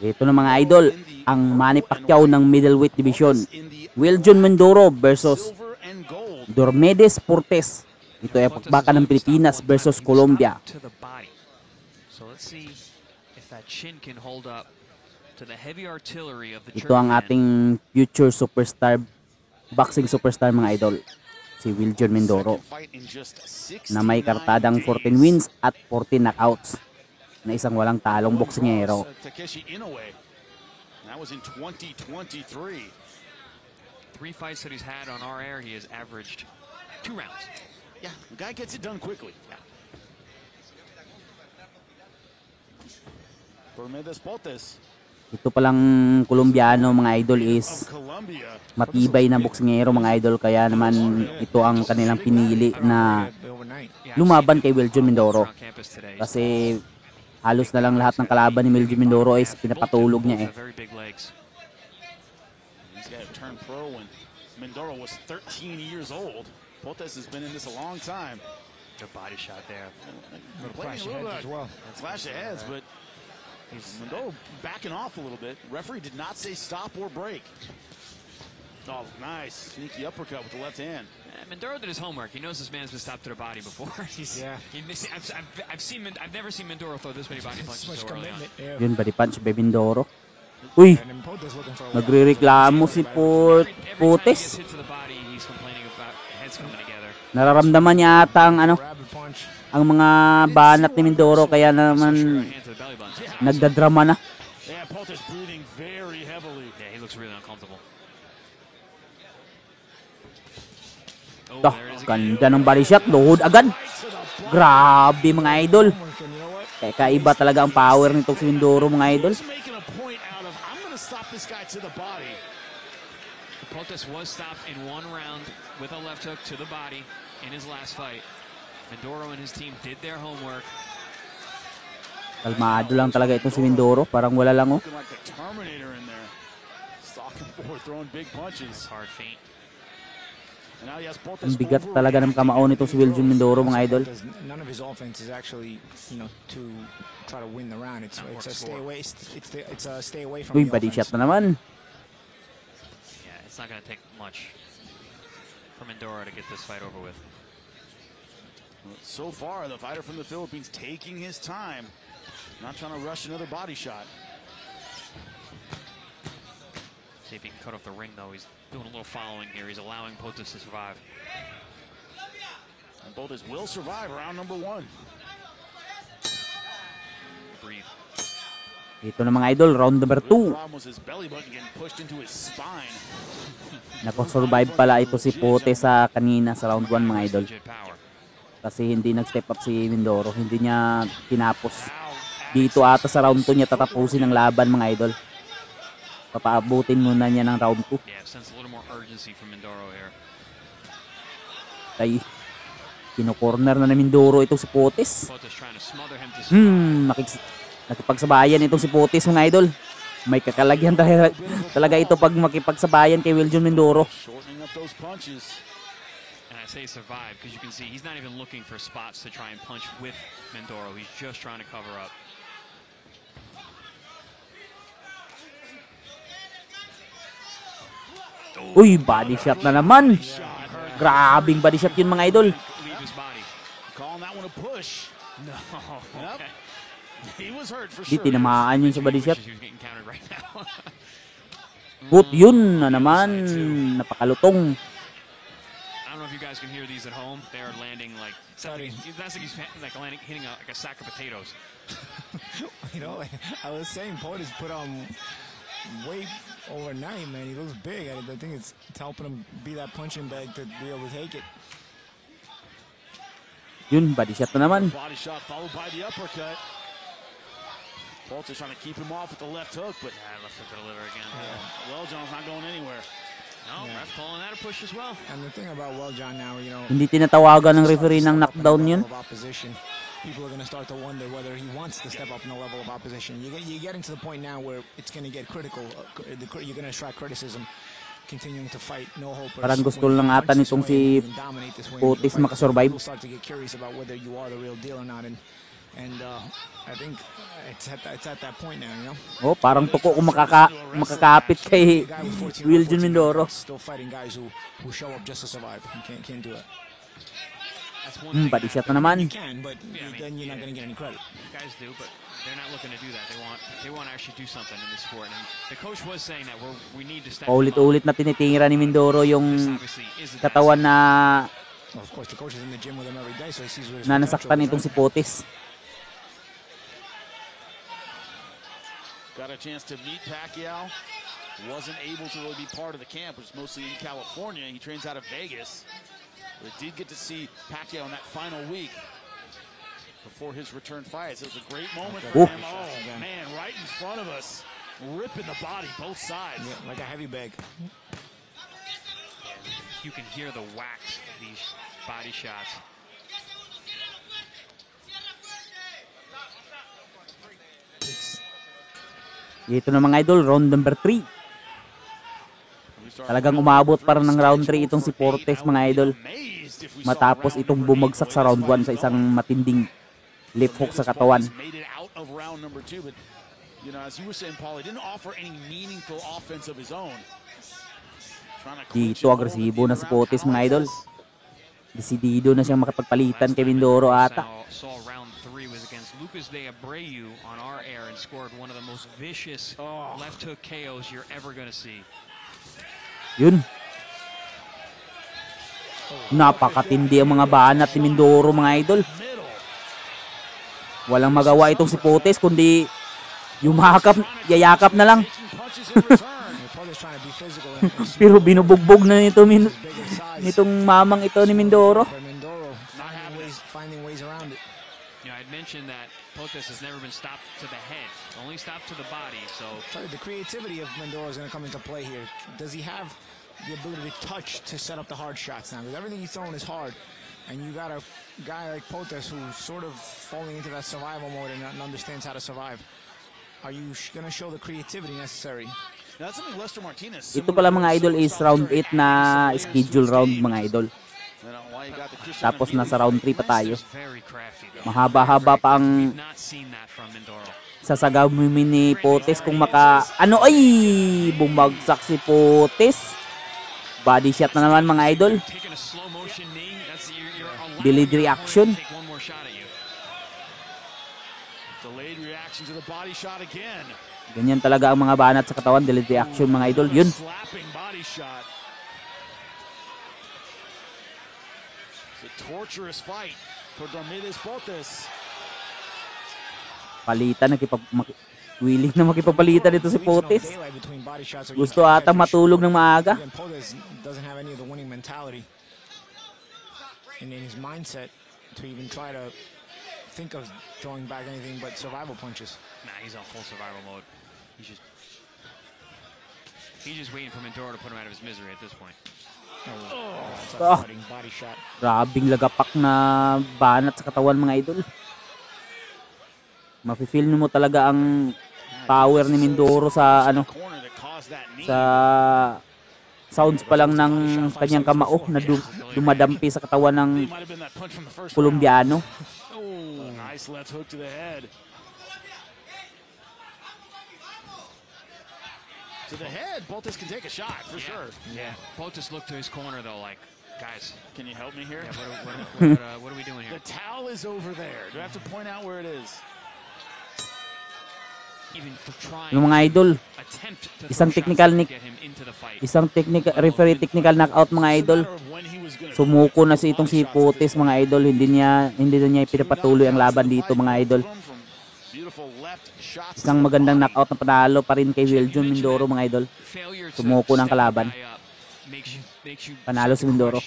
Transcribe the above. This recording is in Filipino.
Ito na mga idol, ang Manny Pacquiao ng middleweight division. Wiljon Mindoro versus Dormedes Portes. Ito ay pakbakan ng Pilipinas versus Colombia. Ito ang ating future superstar, boxing superstar mga idol, si Wiljon Mindoro, na may kartadang 14 wins at 14 knockouts, na isang walang talong boksingero. That was in 2023. 3 fights that he's had on our air, he has averaged 2 rounds. Yeah, the guy gets it done quickly. Yeah. Dormedes Portes. Ito palang Colombiano mga idol is matibay na boksingero mga idol, kaya naman ito ang kanilang pinili na lumaban kay Wiljon Mindoro. Kasi halos na lang lahat ng kalaban ni Wiljon Mindoro is pinapatulog niya eh. He's got to turn pro when Mindoro was 13 years old. Portes has been in this a long time. Good body shot there. Flash of heads as well. Flash of heads, but Mindoro backing off a little bit. Referee did not say stop or break. Oh, nice. Sneaky uppercut with the left hand. Mindoro did his homework. He knows this man's been stopped to the body before. I've never seen Mindoro throw this many body punches so early on. Yun, body punch by Mindoro. Uy! Nagre-reklamo si Portes. Nararamdaman niya ata ang ang mga banat ni Mindoro, kaya naman nagdadrama na. Yeah, Portes breathing very heavily. Yeah, he looks really uncomfortable. Ganda ng body shot, luhod agad. Grabe mga idol. Kaiba talaga ang power nitong si Mindoro mga idol. Portes was stopped in 1 round with a left hook to the body in his last fight. Mindoro and his team did their homework. Kalmado lang talaga itong si Mindoro, parang wala lang oh. Ang bigat talaga ng kamao nito si Wiljon Mindoro mga idol. None of his offense is actually, to try to win the round. It's a stay away. It's a stay away from the offense. Body shot na naman. Yeah, it's not going to take much for Mindoro to get this fight over with. So far, the fighter from the Philippines taking his time, not trying to rush another body shot. See if he can cut off the ring, though. He's doing a little following here. He's allowing Portes to survive. And Portes will survive round number 1. Breathe. Ito na mga idol, round number 2. Nakasurvive pala ito si Portes sa kanina sa round 1 mga idol. Kasi hindi nag-step up si Mindoro. Hindi niya tinapos. Dito ata sa round 2 niya tatapusin ang laban mga idol. Papaabutin muna niya ng round 2. Ay, kino-corner na Mindoro itong si Portes. Nakipagsabayan itong si Portes mga idol. May kakalagyan talaga ito pag makipagsabayan kay Wiljon Mindoro. And I say survive because you can see he's not even looking for spots to try and punch with Mindoro. He's just trying to cover up. Uy, body shot na naman. Grabing body shot yun mga idol. Di tinamaan yun sa body shot. But yun na naman. Napakalutong. I don't know if you guys can hear these at home. They are landing like that's like he's like landing, hitting like a sack of potatoes. I was saying Portes put on weight overnight, man. He looks big. I think it's helping him be that punching bag to be able to take it. Yun, body shot na naman. Body shot followed by the uppercut. Portes trying to keep him off with the left hook, but left hook to the liver again. Welljohn's not going anywhere. No, ref calling that a push as well. And the thing about Welljohn now, hindi tinatawagan ng referee ng knockdown yun. People are going to start to wonder whether he wants to step up in the level of opposition. You're getting to the point now where it's going to get critical. You're going to strike criticism. Continuing to fight, no hope. Parang gusto lang ata nitong si Portes makasurvive. People start to get curious about whether you are the real deal or not. And And I think it's at that point now, you know. Oh, parang tuko kung makakapit kay A guy with 14 Wiljon Mindoro. still fighting guys who show up just to survive. You can't do it. That's one thing Body shot na naman. You can, but then you're not gonna get any credit. guys do, but they're not looking to do that. They want to actually do something in this sport. And the coach was saying that we need to step them up. Paulit-ulit na tinitira ni Mindoro yung This obviously isn't that katawan na Well, of course, the coach is in the gym with him every day, so he sees what his na potential nasaktan is, itong si right? Potes. Got a chance to meet Pacquiao. Wasn't able to really be part of the camp, which is mostly in California. He trains out of Vegas. But did get to see Pacquiao in that final week before his return fight. So it was a great moment Ooh. for him. Oh, man, right in front of us. Ripping the body, both sides. Yeah, like a heavy bag. you can hear the wax of these body shots. Ito na mga idol, round number 3. Talagang umabot para ng round 3 itong si Portes mga idol. Matapos itong bumagsak sa round 1 sa isang matinding left hook sa katawan. Dito agresibo na si Portes mga idol. Desidido na siyang makapagpalitan kay Mindoro ata. Saw round 3 was against Lucas de Abreu on our air and scored one of the most vicious left hook KOs you're ever gonna see. Yun. Napakatindi ang mga banat ni Mindoro mga idol. Walang magawa itong si Potes kundi yumakap, yayakap na lang. Pero binubugbog na nitong mamang ito ni Mindoro. You know, I'd mentioned that Potes has never been stopped to the head, only stopped to the body. So the creativity of Mindoro is going to come into play here. Does he have the ability to touch to set up the hard shots now? Because everything he's throwing is hard, and you got a guy like Potes who's sort of falling into that survival mode and understands how to survive. Are you going to show the creativity necessary? That's something Lester Martinez. Ito pala mga idol is round 8 na schedule round mga idol. Tapos nasa round 3 pa tayo. Mahaba-haba pa ang sasagawin ni Potes kung bumagsak si Potes. Body shot na naman mga idol. Delayed reaction. Delayed reaction to the body shot again. Ganyan talaga ang mga banat sa katawan, delayed reaction mga idol. Yun. Slapping body shot. It's a torturous fight for Diomedes Potes. Palitan, willing na makipagpalitan dito si Potes. Gusto ata matulog ng maaga. Potes doesn't have any of the winning mentality in his mindset to even try to think of throwing back anything but survival punches. Nah, he's on full survival mode. He's just waiting for Mindoro to put him out of his misery at this point. Body shot. Grabing lagapak na banat sa katawan mga idol. Mafe-feel mo talaga ang power ni Mindoro sa sa sounds pa lang ng kanyang kamao na dumadampi sa katawan ng Colombiano. Nice left hook to the head. To the head, Potes can take a shot for sure. Yeah, Potes looked to his corner though, like, guys, can you help me here? Yeah, what are we doing here? The towel is over there. Do I have to point out where it is? Even for trying Yung mga idol, attempt to isang throw technical shots to get him into the fight. referee technical knockout mga idol. Sumuko na itong si Potes mga idol. Hindi na niya pinapatuloy ang laban dito mga idol. Isang magandang knockout na panalo pa rin kay Wiljon Mindoro mga idol. Sumuko ng kalaban. Panalo si Mindoro.